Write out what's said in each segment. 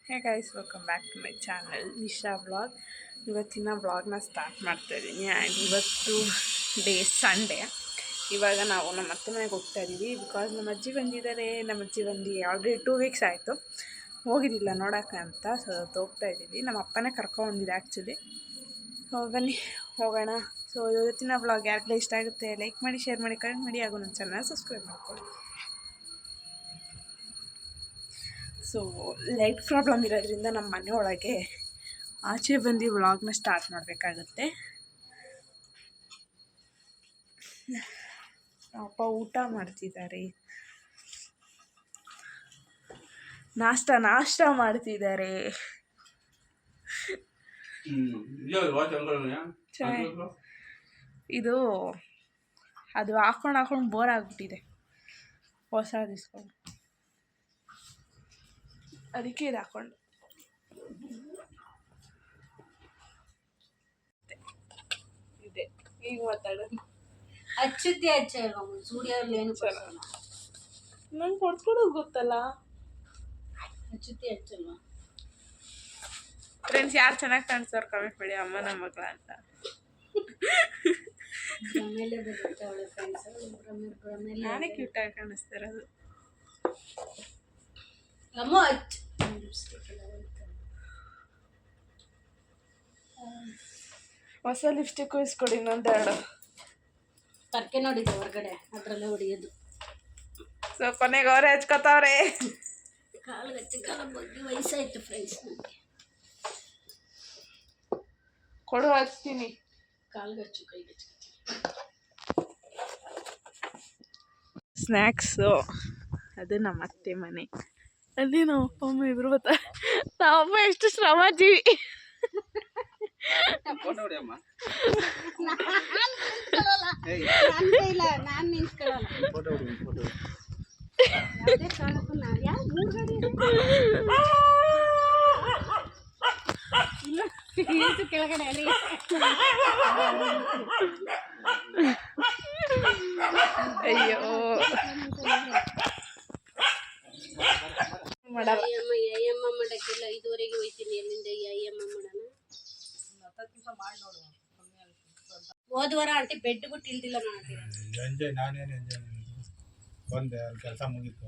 Hey guys, welcome back to my channel Nisha vlog. ಇವತ್ತಿನ ವ್ಲಾಗ್ನ start ಮಾಡ್ತಾಯಿದ್ದೀನಿ. ಆ್ಯಂಡ್ ಇವತ್ತು ಡೇ ಸಂಡೇ. ಇವಾಗ ನಾವು ನಮ್ಮ ಅತ್ತೆ ಮನೆಗೆ ಹೋಗ್ತಾ ಇದ್ದೀವಿ. ಬಿಕಾಸ್ ನಮ್ಮ ಅಜ್ಜಿ ಬಂದಿದ್ದಾರೆ. ನಮ್ಮ ಅಜ್ಜಿ ಬಂದು ಆಲ್ರೆಡಿ 2 ವೀಕ್ಸ್ ಆಯಿತು, ಹೋಗಿದ್ದಿಲ್ಲ ನೋಡೋಕ್ಕೆ ಅಂತ. ಸೊ ಹೋಗ್ತಾ ಇದ್ದೀವಿ. ನಮ್ಮ ಅಪ್ಪನೇ ಕರ್ಕೊಂಬಂದಿದೆ ಆ್ಯಕ್ಚುಲಿ. ಬನ್ನಿ ಹೋಗೋಣ. ಸೊ ಇವತ್ತಿನ ವ್ಲಾಗ್ ಯಾರಿಗೆಲ್ಲ ಇಷ್ಟ ಆಗುತ್ತೆ ಲೈಕ್ ಮಾಡಿ, ಶೇರ್ ಮಾಡಿ, ಕಮೆಂಟ್ ಮಾಡಿ, ಹಾಗೂ ನನ್ನ ಚಾನಲ್ ಸಬ್ಸ್ಕ್ರೈಬ್ ಮಾಡ್ಕೊಳ್ಳಿ. ಸೊ ಲೈಟ್ ಪ್ರಾಬ್ಲಮ್ ಇರೋದ್ರಿಂದ ನಮ್ಮ ಮನೆ ಒಳಗೆ ಆಚೆ ಬಂದು ವ್ಲಾಗ್ನ ಸ್ಟಾರ್ಟ್ ಮಾಡಬೇಕಾಗತ್ತೆ. ಅಪ್ಪ ಊಟ ಮಾಡ್ತಿದ್ದಾರೆ, ನಾಷ್ಟ ಮಾಡ್ತಿದ್ದಾರೆ. ಇದು ಅದು ಹಾಕೊಂಡು ಬೋರ್ ಆಗಿಬಿಟ್ಟಿದೆ, ಹೊಸದು ಇಸ್ಕೊಂಡು, ಅದಕ್ಕೆ ಇದು ಹಾಕೊಂಡು ಇದೆ. ಈಗ ಮಾತಾಡೋದು ಹಚ್ಚುತ್ತೆ ಸ್ಟುಡಿಯೋಲ್ಲಿ ಏನು ನಂಗೆ ಕೊಡ್ಸ್ಕೊಡೋದು ಗೊತ್ತಲ್ಲ. ಹಚ್ಚುತ್ತೆ ಹಚ್ಚಲ್ವಾ ಫ್ರೆಂಡ್ಸ್, ಯಾರು ಚೆನ್ನಾಗಿ ಕಾಣಿಸೋರು ಕಮೆಂಟ್ ಮಾಡಿ, ಅಮ್ಮನ ಮಗಳ ಅಂತ. ನಾನೇ ಕ್ಯೂಟಾಗಿ ಕಾಣಿಸ್ತಿರೋದು. ಹೊಸ ಲಿಪ್ಸ್ಟಿಕ್ ಇಸ್ಕೊಡಿ, ಇನ್ನೊಂದೆರಡು. ಪರ್ಕೆ ನೋಡಿದ್ದೆ ಹೊರಗಡೆ, ಅದರಲ್ಲೇ ಹೊಡಿಯೋದು. ಸೊ ಕೊನೆಗೆ ಅವರೇ ಹಚ್ಕೋತಾವ್ರೆ. ಕಾಲ ಬಗ್ಗೆ ವಯಸ್ಸಾಯ್ತು ಫ್ರೆಂಡ್ಸ್. ನನಗೆ ಕೊಡು, ಹಚ್ತೀನಿ. ಕಾಲ್ಗಚ್ಚು ಕೈಗಚ್ಚು. ಸ್ನ್ಯಾಕ್ಸು ಅದು ನಮ್ಮ ಅತ್ತೆ ಮನೆ. ಅಲ್ಲಿ ನಮ್ಮ ಅಪ್ಪ ಅಮ್ಮ ಇಬ್ರು ಬರ್ತಾರೆ. ನಾವಪ್ಪ ಎಷ್ಟು ಶ್ರಮ ಜೀವಿ. ನಾನು ನಿಂತ್ಕೊಳ್ಳಲ್ಲ. ಕೆಳಗಡೆ ಅಯ್ಯೋ ಮಾಡಲ್ಲ. ಅಯ್ಯಮ್ಮ ಮಾಡಕ್ಕಿಲ್ಲ. 5:30 ಹೋಯ್ತೀನಿ. ಎಲ್ಲಿಂದ ಅಯ್ಯಮ್ಮ ಮಾಡೋಣ? ಹೋದ್ವಾರ ಆಂಟಿ ಬೆಡ್ ಬಿಟ್ಟು ಇಲ್ದಿಲ್ಲ ಕೆಲಸ ಮುಗೀತು.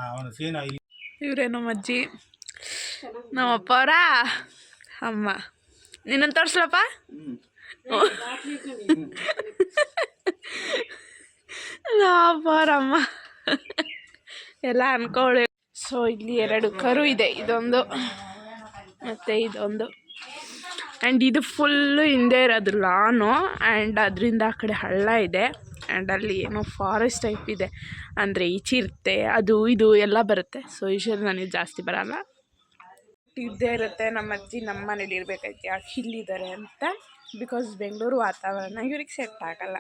ಅವನು ಸೀನ ಇವರೇ ನಮ್ಮ ಅಜ್ಜಿ, ನಮ್ಮಪ್ಪ ಅವರ ಅಮ್ಮ. ನಿನ್ನನ್ನು ತೋರಿಸ್ಲಪ್ಪ. ನಮ್ಮಪ್ಪ ಅವರ ಅಮ್ಮ ಎಲ್ಲ ಅನ್ಕೊಳ್ಳಿ. ಸೊ ಇಲ್ಲಿ 2 ಕರು ಇದೆ, ಇದೊಂದು ಮತ್ತು ಇದೊಂದು. ಆ್ಯಂಡ್ ಇದು ಫುಲ್ಲು ಹಿಂದೆ ಇರೋದು ಲಾನು. ಆ್ಯಂಡ್ ಅದರಿಂದ ಆ ಕಡೆ ಹಳ್ಳ ಇದೆ. ಆ್ಯಂಡ್ ಅಲ್ಲಿ ಏನೋ ಫಾರೆಸ್ಟ್ ಟೈಪ್ ಇದೆ, ಅಂದರೆ ಈ ಚಿರತೆ ಅದು ಇದು ಎಲ್ಲ ಬರುತ್ತೆ. ಸೊ ಯೂಶ್ವಲಿ ನನಗೆ ಜಾಸ್ತಿ ಬರೋಲ್ಲ, ಇದ್ದೇ ಇರುತ್ತೆ. ನಮ್ಮ ಅಜ್ಜಿ ನಮ್ಮ ಮನೇಲಿ ಇರಬೇಕಾಯ್ತು, ಯಾಕೆ ಇಲ್ಲಿದ್ದಾರೆ ಅಂತ. ಬಿಕಾಸ್ ಬೆಂಗಳೂರು ವಾತಾವರಣ ಇವ್ರಿಗೆ ಸೆಟ್ ಆಗೋಲ್ಲ.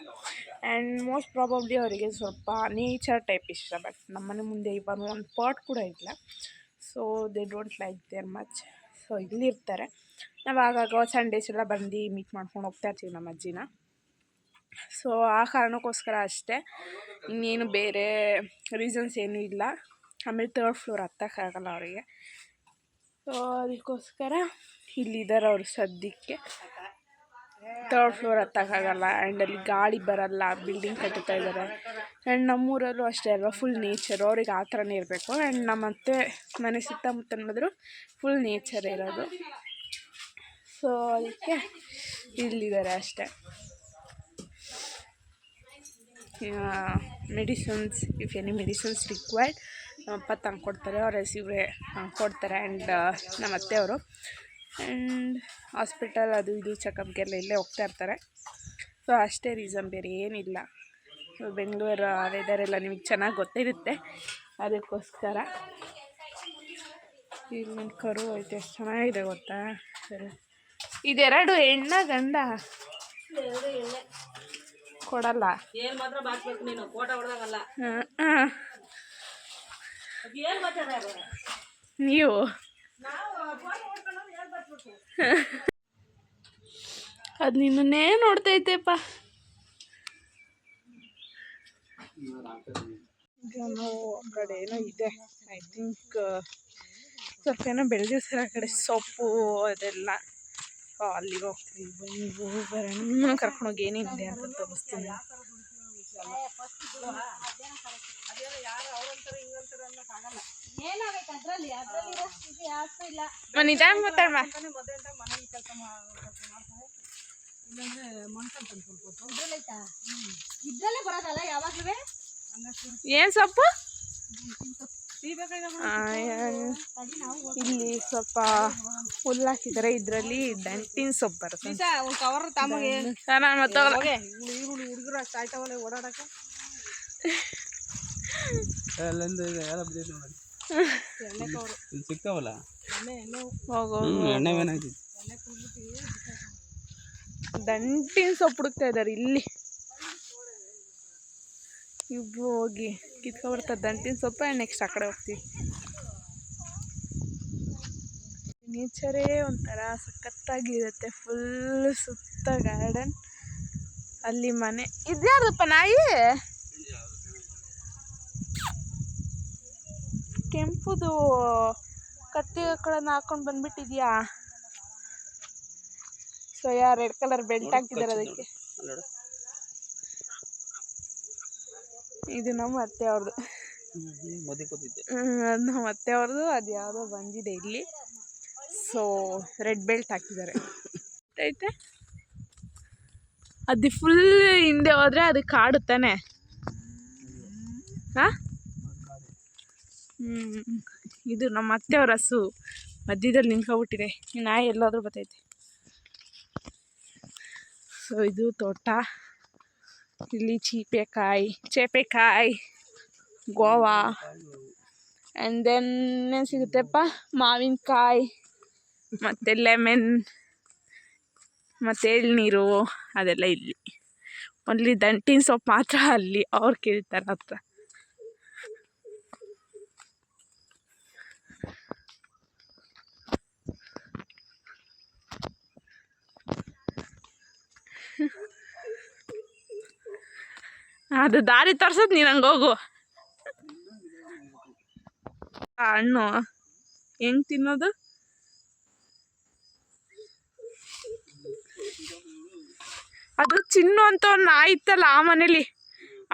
ಆ್ಯಂಡ್ ಮೋಸ್ಟ್ ಪ್ರಾಬಬ್ಲಿ ಅವರಿಗೆ ಸ್ವಲ್ಪ ನೇಚರ್ ಟೈಪ್ ಇಷ್ಟ. ಬಟ್ ನಮ್ಮನೆ ಮುಂದೆ ಇವಾಗ ಒಂದು ಪಾಟ್ ಕೂಡ ಇಲ್ಲ. So they don't like there much. So ಇಲ್ಲಿರ್ತಾರೆ. ನಾವು ಆಗಾಗ ಸಂಡೇಸ್ ಎಲ್ಲ ಬಂದು ಮೀಟ್ ಮಾಡ್ಕೊಂಡು ಹೋಗ್ತಾ ಇರ್ತೀವಿ ನಮ್ಮ ಅಜ್ಜಿನ. ಸೊ ಆ ಕಾರಣಕ್ಕೋಸ್ಕರ ಅಷ್ಟೇ, ಇನ್ನೇನು ಬೇರೆ ರೀಸನ್ಸ್ ಏನೂ ಇಲ್ಲ. ಆಮೇಲೆ 3rd ಫ್ಲೋರ್ ಹತ್ತಕ್ಕಾಗಲ್ಲ ಅವರಿಗೆ. ಸೊ ಅದಕ್ಕೋಸ್ಕರ ಇಲ್ಲಿದ್ದಾರೆ ಅವರು ಸದ್ಯಕ್ಕೆ. 3rd floor ಹತ್ತಕ್ಕಾಗಲ್ಲ. ಆ್ಯಂಡ್ ಅಲ್ಲಿ ಗಾಳಿ ಬರಲ್ಲ, ಬಿಲ್ಡಿಂಗ್ ಕಟ್ಟುತ್ತಾ ಇದ್ದಾರೆ. ಆ್ಯಂಡ್ ನಮ್ಮೂರಲ್ಲೂ ಅಷ್ಟೇ ಅಲ್ವಾ, ಫುಲ್ ನೇಚರು. ಅವ್ರಿಗೆ ಆ ಥರನೇ ಇರಬೇಕು. ಆ್ಯಂಡ್ ನಮ್ಮತ್ತೆ ಮನೆ ಸುತ್ತಮುತ್ತ ನೋಡಿದ್ರು ಫುಲ್ ನೇಚರ್ ಇರೋದು. ಸೊ ಅದಕ್ಕೆ ಇಲ್ಲಿದ್ದಾರೆ ಅಷ್ಟೇ. Medicines, if any medicines required ನಮ್ಮಪ್ಪ ತಂದು ಕೊಡ್ತಾರೆ, ಅವ್ರ ಇವರೇ ಕೊಡ್ತಾರೆ. ಆ್ಯಂಡ್ ನಮ್ಮ ಅತ್ತೆಯವರು. ಆ್ಯಂಡ್ ಹಾಸ್ಪಿಟಲ್ ಅದು ಇದು ಚೆಕಪ್ಗೆಲ್ಲ ಇಲ್ಲೇ ಹೋಗ್ತಾ ಇರ್ತಾರೆ. ಸೊ ಅಷ್ಟೇ ರೀಸನ್, ಬೇರೆ ಏನಿಲ್ಲ. ಬೆಂಗಳೂರು ವೆದರೆಲ್ಲ ನಿಮಗೆ ಚೆನ್ನಾಗಿ ಗೊತ್ತಿರುತ್ತೆ, ಅದಕ್ಕೋಸ್ಕರ. ಇಲ್ಲಿ ಕರು ಐತೆ, ಎಷ್ಟು ಚೆನ್ನಾಗಿದೆ ಗೊತ್ತಾ. ಸರಿ, ಇದೆರಡು ಹೆಣ್ಣ ಗಂಡ ಕೊಡಲ್ಲ. ನೀವು ಅದು ನಿನ್ನೇ ನೋಡ್ತೈತೆಪ್ಪ. ಈಗ ನಾವು ಆ ಕಡೆ ಏನೋ ಇದೆ, ಐ ಥಿಂಕ್ ಸ್ವಲ್ಪ ಏನೋ ಬೆಳೆದಿರ್ತಾರೆ ಆ ಕಡೆ ಸೊಪ್ಪು ಅದೆಲ್ಲ. ಅಲ್ಲಿಗೆ ಹೋಗ್ತೀವಿ, ಬನ್ನಿ ಬರೋಣ, ಕರ್ಕೊಂಡೋಗಿ ಏನಿದೆ ಅಂತ ತೋರಿಸ್ತೀನಿ. ನಿಧಾನ ಮಾತಾಡ. ಏನ್ ಸೊಪ್ಪು? ಇಲ್ಲಿ ಸ್ವಲ್ಪ ಹುಲ್ಲು ಹಾಕಿದ್ದಾರೆ, ಇದರಲ್ಲಿ ದಂಟಿನ ಸೊಪ್ಪು ಬರುತ್ತೆ. ಸಿಗ್ತಾವಲ್ಲ ದಂಟಿನ ಸೊಪ್ಪು ಹುಡುಕ್ತಾ ಇದ್ದಾರೆ ಇಲ್ಲಿ. ಇಬ್ರು ಹೋಗಿ ಕಿತ್ಕೊಬರ್ತಾರೆ ದಂಟಿನ ಸೊಪ್ಪು. ಆ್ಯಂಡ್ ನೆಕ್ಸ್ಟ್ ಆ ಕಡೆ ಹೋಗ್ತೀವಿ. ನೇಚರೇ ಒಂಥರ ಸಖತ್ತಾಗಿರುತ್ತೆ. ಫುಲ್ ಸುತ್ತ ಗಾರ್ಡನ್, ಅಲ್ಲಿ ಮನೆ. ಇದ್ಯಾರ್ದಪ್ಪ ನಾಯಿ? ಕೆಂಪುದು ಕತ್ತಿಗಳನ್ನ ಹಾಕೊಂಡು ಬಂದ್ಬಿಟ್ಟಿದ್ಯಾ? ಸೊ ರೆಡ್ ಕಲರ್ ಬೆಲ್ಟ್ ಹಾಕಿದ್ದಾರೆ ಅದಕ್ಕೆ. ಇದು ನಮ್ಮ ಅತ್ತೆ ಅವ್ರದ್ದು. ಅದು ನಮ್ಮ ಅತ್ತೆ ಅವ್ರದ್ದು. ಅದು ಯಾವುದೋ ಬಂದಿದೆ ಇಲ್ಲಿ. ಸೊ ರೆಡ್ ಬೆಲ್ಟ್ ಹಾಕಿದ್ದಾರೆ. ಐತೆ ಅದು ಫುಲ್ ಹಿಂದೆ ಹೋದ್ರೆ ಅದು ಕಾಡು ತಾನೆ. ಹಾಂ, ಇದು ನಮ್ಮ ಅತ್ತೆಯವ್ರ ಹಸು ಮಧ್ಯದಲ್ಲಿ ನಿಂತ್ಕೊಬಿಟ್ಟಿದೆ. ಈ ನಾಯಿ ಎಲ್ಲಾದ್ರೂ ಬರ್ತೈತೆ. ಸೊ ಇದು ತೋಟ. ಇಲ್ಲಿ ಚೇಪೆಕಾಯಿ, ಗೋವಾ, ಆ್ಯಂಡ್ ದೆನ್ ಏನು ಸಿಗುತ್ತೆಪ್ಪ, ಮಾವಿನಕಾಯಿ, ಮತ್ತು ಲೆಮನ್, ಮತ್ತು ಎಳ್ನೀರು, ಅದೆಲ್ಲ ಇಲ್ಲಿ. ಓನ್ಲಿ ದಂಟಿನ ಸೊಪ್ಪು ಮಾತ್ರ ಅಲ್ಲಿ ಅವ್ರು ಕೇಳ್ತಾರೆ ಹತ್ರ. ಅದು ದಾರಿ ತೋರ್ಸೋದು, ನೀನು ಹಂಗೆ ಹೋಗು. ಹಣ್ಣು ಹೆಂಗೆ ತಿನ್ನೋದು? ಅದು ಚಿನ್ನು ಅಂತ ಒಂದು ನಾಯಿ ಇತ್ತಲ್ಲ ಆ ಮನೇಲಿ,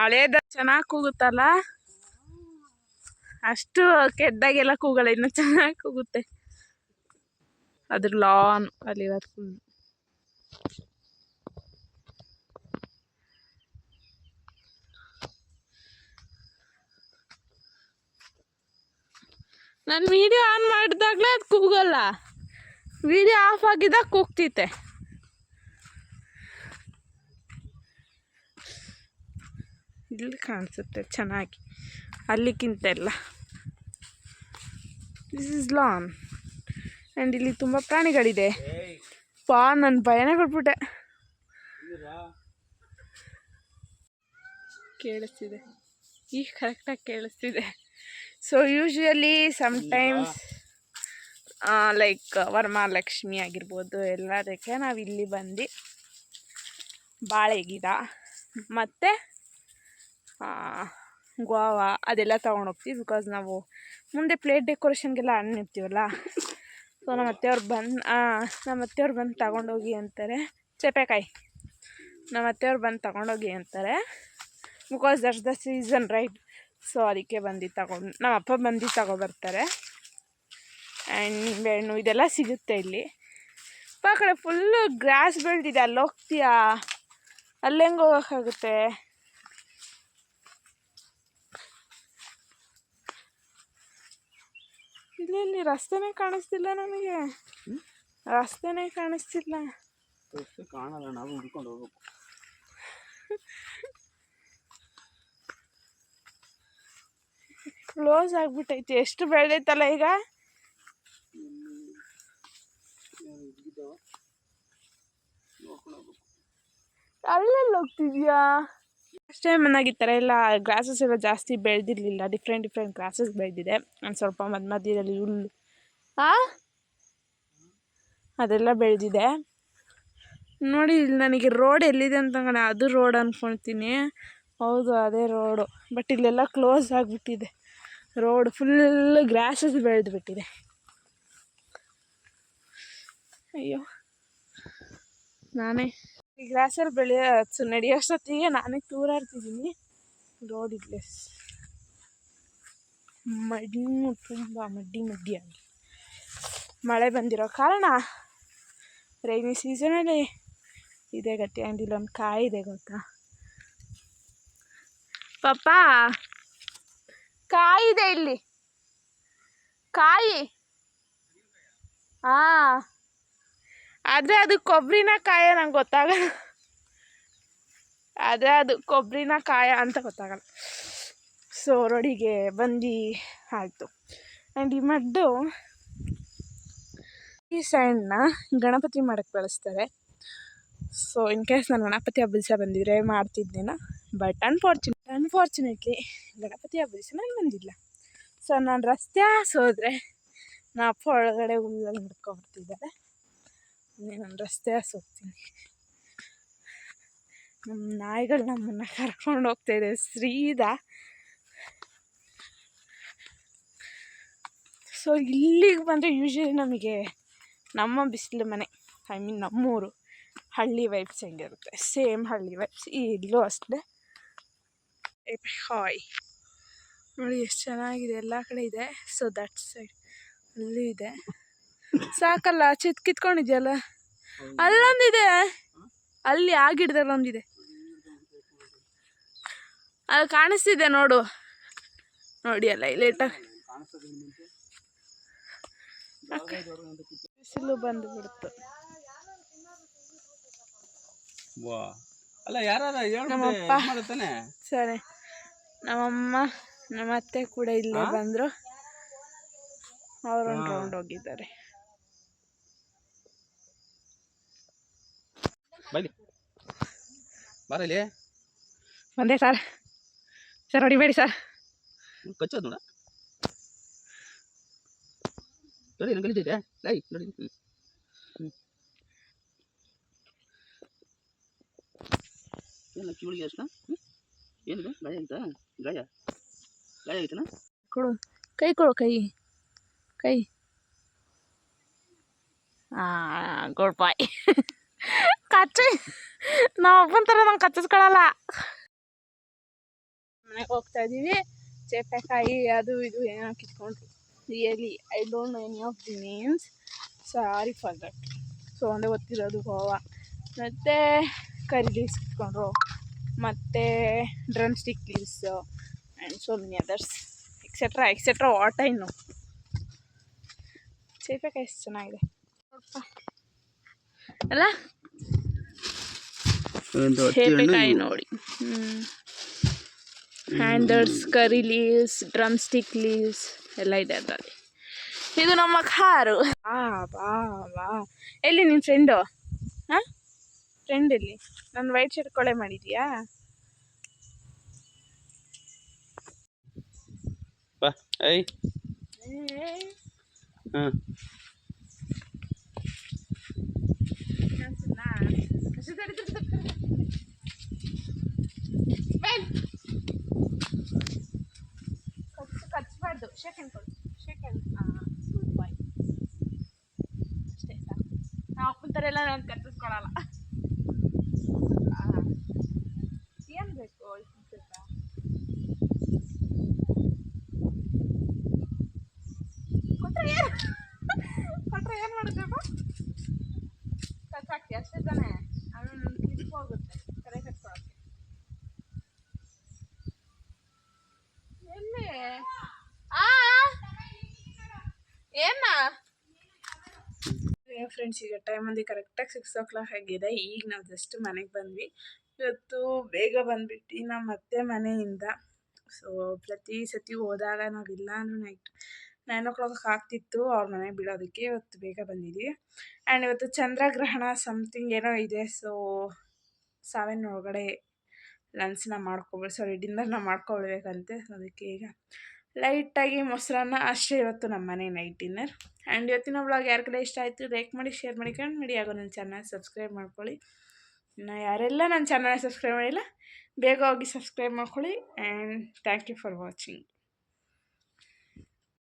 ಹಳೇದ ಚೆನ್ನಾಗಿ ಕೂಗುತ್ತಲ್ಲ. ಅಷ್ಟು ಕೆಟ್ದಾಗೆಲ್ಲ ಕೂಗಲ್ಲ, ಇನ್ನು ಚೆನ್ನಾಗಿ ಕೂಗುತ್ತೆ. ಅದ್ರ ಲಾನ್ ಅಲ್ಲಿರೋದು ಫುಲ್. ನಾನು ವಿಡಿಯೋ ಆನ್ ಮಾಡಿದಾಗಲೇ ಅದು ಕೂಗಲ್ಲ, ವಿಡಿಯೋ ಆಫ್ ಆಗಿದ್ದಾಗ ಕೂಗ್ತೈತೆ. ಇಲ್ಲಿ ಕಾಣಿಸುತ್ತೆ ಚೆನ್ನಾಗಿ, ಅಲ್ಲಿಗಿಂತ ಎಲ್ಲ. This is lawn. ಆ್ಯಂಡ್ ಇಲ್ಲಿ ತುಂಬ ಪ್ರಾಣಿಗಳಿದೆ. ನಾನು ಭಯನೇ ಕೊಟ್ಬಿಟ್ಟೆ. ಕೇಳಿಸ್ತಿದೆ, ಈಗ ಕರೆಕ್ಟಾಗಿ ಕೇಳಿಸ್ತಿದೆ. So usually sometimes like Varamahalakshmi ಆಗಿರ್ಬೋದು ಎಲ್ಲದಕ್ಕೆ ನಾವು ಇಲ್ಲಿ ಬಂದು ಬಾಳೆ ಗಿಡ ಮತ್ತು ಗೋವಾ ಅದೆಲ್ಲ ತೊಗೊಂಡೋಗ್ತೀವಿ. ಬಿಕಾಸ್ ನಾವು ಮುಂದೆ ಪ್ಲೇಟ್ ಡೆಕೋರೇಷನ್ಗೆಲ್ಲ ಹಣ್ಣು ಇರ್ತೀವಲ್ಲ. ಸೊ ನಮ್ಮ ಅತ್ತೆಯವ್ರು ಬಂದು ತಗೊಂಡೋಗಿ ಅಂತಾರೆ. ಚೇಪೆಕಾಯಿ ನಮ್ಮ ಅತ್ತೆಯವ್ರು ಬಂದು ತಗೊಂಡೋಗಿ ಅಂತಾರೆ. Because that's the season right. So ಅದಕ್ಕೆ ಬಂದು ನಮ್ಮ ಅಪ್ಪ ಬಂದು ತಗೊಬರ್ತಾರೆ. ಆ್ಯಂಡ್ ನಿಂಬೆಹಣ್ಣು ಇದೆಲ್ಲ ಸಿಗುತ್ತೆ ಇಲ್ಲಿ. ಆ ಕಡೆ ಫುಲ್ಲು ಗ್ರಾಸ್ ಬೆಳೆದಿದೆ, ಅಲ್ಲಿ ಹೋಗ್ತೀಯಾ? ಅಲ್ಲಿ ಹೆಂಗೆ ಹೋಗೋಕ್ಕಾಗುತ್ತೆ? ಇಲ್ಲಿ ರಸ್ತೆನೇ ಕಾಣಿಸ್ತಿಲ್ಲ ನನಗೆ, ರಸ್ತೆನೇ ಕಾಣಿಸ್ತಿಲ್ಲ. ಕಾಣಲ್ಲ, ನಾವು ಹುಡ್ಕೊಂಡು ಹೋಗ್ಬೇಕು. ಕ್ಲೋಸ್ ಆಗಿಬಿಟ್ಟೈತಿ. ಎಷ್ಟು ಬೆಳೆದೈತಲ್ಲ ಈಗ. ಅಲ್ಲೆಲ್ಲ ಹೋಗ್ತಿದ್ಯಾ? ಅಷ್ಟೇ ಮನ್ನಾಗಿ ಈ ಥರ ಎಲ್ಲ ಗ್ರಾಸಸ್ ಎಲ್ಲ ಜಾಸ್ತಿ ಬೆಳೆದಿರಲಿಲ್ಲ. ಡಿಫ್ರೆಂಟ್ ಗ್ರಾಸಸ್ ಬೆಳೆದಿದೆ. ಒಂದು ಸ್ವಲ್ಪ ಮಧ್ಯದಲ್ಲಿ ಹುಲ್ಲು ಅದೆಲ್ಲ ಬೆಳೆದಿದೆ ನೋಡಿ. ಇಲ್ಲಿ ನನಗೆ ರೋಡ್ ಎಲ್ಲಿದೆ ಅಂತ ಅದು ರೋಡ್ ಅಂದ್ಕೊಳ್ತೀನಿ. ಹೌದು, ಅದೇ ರೋಡು. ಬಟ್ ಇಲ್ಲೆಲ್ಲ ಕ್ಲೋಸ್ ಆಗಿಬಿಟ್ಟಿದೆ ರೋಡ್. ಫುಲ್ ಗ್ರಾಸಸ್ ಬೆಳೆದುಬಿಟ್ಟಿದೆ. ಅಯ್ಯೋ ನಾನೇ ಈ ಗ್ರಾಸಲ್ಲಿ ನಡೆಯೋಷ್ಟೊತ್ತಿಗೆ ನಾನೇ ತೂರಾಡ್ತಿದ್ದೀನಿ. ರೋಡ್ ಇಡ್ಲೆ ಮಣ್ಣು ತುಂಬ ಮಡ್ಡಿಯಾಗಿ ಮಳೆ ಬಂದಿರೋ ಕಾರಣ ರೈನಿ ಸೀಸನಲ್ಲಿ ಇದೇ ಗತಿ. ಆ್ಯಂಡ್ ಇಲ್ಲೊಂದು ಕಾಯಿ ಇದೆ ಗೊತ್ತಾ ಪಾಪ, ಕಾಯಿ ಇದೆ ಇಲ್ಲಿ, ಕಾಯಿ. ಹಾಂ, ಆದರೆ ಅದು ಕೊಬ್ಬರಿನ ಕಾಯ ನಂಗೆ ಗೊತ್ತಾಗಲ್ಲ. ಆದರೆ ಅದು ಕೊಬ್ಬರಿನ ಕಾಯ ಅಂತ ಗೊತ್ತಾಗಲ್ಲ. ಸೊ ರೋಡಿಗೆ ಬಂದು ಆಯಿತು. ಆ್ಯಂಡ್ ಈ ಮಡ್ಡು ಈ ಸ್ಯಾಂಡ್ನ ಗಣಪತಿ ಮಾಡೋಕ್ಕೆ ಬಳಸ್ತಾರೆ. ಸೊ ಇನ್ ಕೇಸ್ ನಾನು ಗಣಪತಿ ಹಬ್ಬದ ದಿವಸ ಬಂದಿದ್ರೆ ಮಾಡ್ತಿದ್ದೇನೆ. ಬಟ್ ಅನ್ಫಾರ್ಚುನೇಟ್ಲಿ ಗಣಪತಿ ಹಬ್ಬದ ದಿವಸ ನಾನು ಬಂದಿಲ್ಲ. ಸೊ ನಾನು ರಸ್ತೆ ಹೋದರೆ ನಮ್ಮ ಅಪ್ಪ ಒಳಗಡೆ ಹುಲ್ಲಲ್ಲಿ ನಡ್ಕೊಬರ್ತಿದ್ದಾರೆ. ನಾನು ರಸ್ತೆ ಹೋಗ್ತೀನಿ. ನಮ್ಮ ನಾಯಿಗಳು ನಮ್ಮನ್ನು ಕರ್ಕೊಂಡು ಹೋಗ್ತಾಯಿದೆ ಸೀದಾ. ಸೊ ಇಲ್ಲಿಗೆ ಬಂದರೆ ಯೂಶ್ವಲಿ ನಮಗೆ ನಮ್ಮ ಬಿಸಿಲು ಮನೆ, ಐ ಮೀನ್ ನಮ್ಮೂರು ಹಳ್ಳಿ ವೈಬ್ಸ್ ಹೆಂಗಿರುತ್ತೆ ಸೇಮ್ ಹಳ್ಳಿ ವೈಬ್ಸ್ ಇಲ್ಲೂ ಅಷ್ಟೇ. ಹಾಯ್ ನೋಡಿ ಎಷ್ಟು ಚೆನ್ನಾಗಿದೆ, ಎಲ್ಲ ಕಡೆ ಇದೆ. ಸೊ ದಟ್ ಸೈಡ್ ಅಲ್ಲೂ ಇದೆ. ಸಾಕಲ್ಲ, ಕಿತ್ಕೊಂಡಿದೆಯಲ್ಲ. ಅಲ್ಲೊಂದಿದೆ, ಅಲ್ಲಿ ಆ ಗಿಡದಲ್ಲಿ ಒಂದಿದೆ, ಅದು ಕಾಣಿಸ್ತಿದೆ ನೋಡು. ನೋಡಿ ಅಲ್ಲ ಲೇಟಾಗಿ ಬಿಸಿಲು ಬಂದು ಬಿಡ್ತು. ನಮ್ಮಪ್ಪ ಸರಿ, ನಮ್ಮಮ್ಮ ನಮ್ಮ ಅತ್ತೆ ಕೂಡ ಇಲ್ಲೇ ಬಂದರು. ಅವರೊಂದು ರೌಂಡ್ ಹೋಗಿದ್ದಾರೆ. ಬಂದೆ ಸರ್. ಸರ್ ಹೊಡಿಬೇಡಿ ಸರ್. ಕಚ್ಚೋದು ನೋಡ ನೋಡಿ, ನಂಗೆ ಕಲಿತೈತೆ ಲೈ ನೋಡಿ. ಏನು ಕಿವಿಗೆ ಅಷ್ಟ ಏನಿದೆ? ಗಾಯ ಆಯ್ತಾ? ಗಾಯ ಆಯ್ತಾನ? ಕೊಡು ಕೈ, ಕೊಡು ಕೈ. ಗುಡ್ ಬಾಯ್. ಕಚ್ಚಿ ನಾವು ಒಬ್ಬನ ಥರ ನಂಗೆ ಕಚ್ಚಿಸ್ಕೊಳಲ್ಲ. ಮನೆಗೆ ಹೋಗ್ತಾ ಇದ್ದೀವಿ. ಚೇಪೆಕಾಯಿ ಅದು ಇದು ಏನೋ ಕಿತ್ಕೊಂಡ್ರು. Really I don't know any of the names, sorry for that. So ಒಂದೇ ಗೊತ್ತಿರೋದು ಗೋವಾ, ಮತ್ತು ಕರಿ ಲೀವ್ಸ್ ಕಿತ್ಕೊಂಡ್ರು, ಮತ್ತು drumstick leaves and so many others etcetera what I know. ಚೇಪೆಕಾಯಿ ಎಷ್ಟು ಚೆನ್ನಾಗಿದೆ ಅಲ್ಲ, ಚೇಪೆಕಾಯಿ ನೋಡಿ. ಹ್ಯಾಂಡರ್ಸ್, curry leaves, drumstick leaves ಎಲ್ಲ ಇದೆ ಅದರಲ್ಲಿ. ಇದು ನಮ್ಮ ಕಾರು. ಬಾ ಎಲ್ಲಿ ನಿನ್ನ ಫ್ರೆಂಡು? ಹಾಂ, ಫ್ರೆಂಡ್ ಎಲ್ಲಿ? ನನ್ನ ವೈಟ್ ಶರ್ಟ್ ಕೊಳೆ ಮಾಡಿದ್ಯಾ? ಕಚ್ಬಾರ್ದು. ಸೆಕೆಂಡ್ ಕೊಡು, ಸೆಕೆಂಡ್. ಗುಡ್ ಬಾಯ್. ಅಷ್ಟೇ, ನಾವು ಅಪ್ಪನ ಥರ ಎಲ್ಲ ನಾನು ಕಚ್ಚಿಸ್ಕೊಳಲ್ಲ. ಏನು ಬೇಕು ಕೊಟ್ಟರೆ ಏನು ಮಾಡಿದ್ರಪ್ಪ? ಕಚ್ಚಾಕ್ತಿ ಅಷ್ಟೇ ತಾನೇ. ಆಮೇಲೆ ನನ್ನ ಕ್ಲಿಪ್ ಹೋಗುತ್ತೆ ಕರೆ ಕಟ್ಕೊಳಕ್ಕೆ. ಎಲ್ಲಿ ಏನ ಫ್ರೆಂಡ್ಸ್, ಈಗ ಟೈಮ್ ಒಂದು ಕರೆಕ್ಟಾಗಿ 6 o'clock ಆಗಿದೆ. ಈಗ ನಾವು ಜಸ್ಟ್ ಮನೆಗೆ ಬಂದ್ವಿ. ಇವತ್ತು ಬೇಗ ಬಂದುಬಿಟ್ಟು ನಮ್ಮ ಅತ್ತೆ ಮನೆಯಿಂದ. ಸೊ ಪ್ರತಿ ಸತಿ ಹೋದಾಗ ನಾವಿಲ್ಲ ಅಂದರೂ 9 o'clock ಆಗ್ತಿತ್ತು ಅವ್ರ ಮನೆಗೆ ಬಿಡೋದಕ್ಕೆ. ಇವತ್ತು ಬೇಗ ಬಂದಿದ್ದೀವಿ. ಆ್ಯಂಡ್ ಇವತ್ತು ಚಂದ್ರಗ್ರಹಣ ಸಮಥಿಂಗ್ ಏನೋ ಇದೆ. ಸೊ 7 ಒಳಗಡೆ ಲಂಚ್ನ ಡಿನ್ನರ್ನ ಮಾಡ್ಕೊಳ್ಬೇಕಂತೆ. ಅದಕ್ಕೆ ಈಗ ಲೈಟಾಗಿ ಮೊಸರನ್ನ ಅಷ್ಟೇ ಇವತ್ತು ನಮ್ಮ ಮನೆ ನೈಟ್ ಡಿನ್ನರ್. ಆ್ಯಂಡ್ ಇವತ್ತಿನ ವ್ಲಾಗ್ ಯಾರ ಕಡೆ ಇಷ್ಟ ಆಯಿತು ಲೈಕ್ ಮಾಡಿ, ಶೇರ್ ಮಾಡಿ, ಕಮೆಂಟ್ ಮಾಡಿ, ಹಾಗೂ ನನ್ನ ಚಾನಲ್ ಸಬ್ಸ್ಕ್ರೈಬ್ ಮಾಡ್ಕೊಳ್ಳಿ. ಇನ್ನು ಯಾರೆಲ್ಲ ನನ್ನ ಚಾನಲ್ ಸಬ್ಸ್ಕ್ರೈಬ್ ಮಾಡಿಲ್ಲ ಬೇಗ ಹೋಗಿ ಸಬ್ಸ್ಕ್ರೈಬ್ ಮಾಡ್ಕೊಳ್ಳಿ. And thank you for watching.